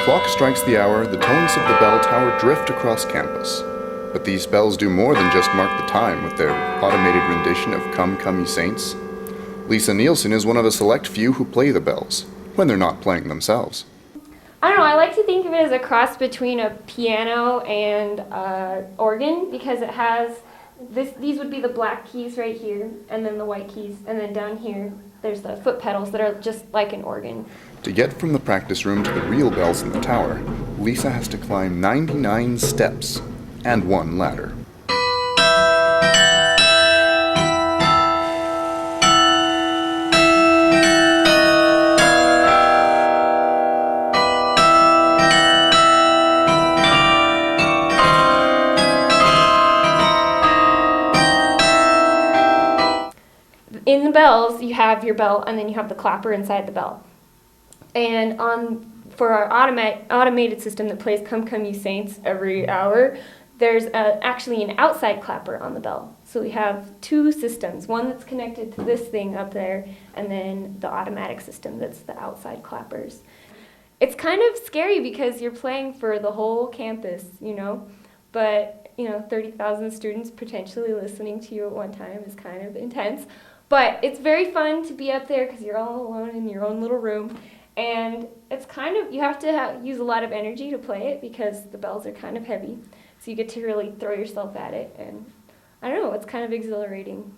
clock strikes the hour, the tones of the bell tower drift across campus. But these bells do more than just mark the time with their automated rendition of Come, Come Ye Saints. Lisa Nielsen is one of a select few who play the bells, when they're not playing themselves. I don't know, I like to think of it as a cross between a piano and organ, because it has, these would be the black keys right here, and then the white keys, and then down here there's the foot pedals that are just like an organ. To get from the practice room to the real bells in the tower, Lisa has to climb 99 steps and one ladder. In the bells, you have your bell, and then you have the clapper inside the bell. And for our automated system that plays Come Come Ye Saints every hour, there's actually an outside clapper on the bell. So we have two systems, one that's connected to this thing up there, and then the automatic system that's the outside clappers. It's kind of scary because you're playing for the whole campus, but 30,000 students potentially listening to you at one time is kind of intense. But it's very fun to be up there because you're all alone in your own little room. And it's kind of, you have to use a lot of energy to play it because the bells are kind of heavy. So you get to really throw yourself at it. And I don't know, it's kind of exhilarating.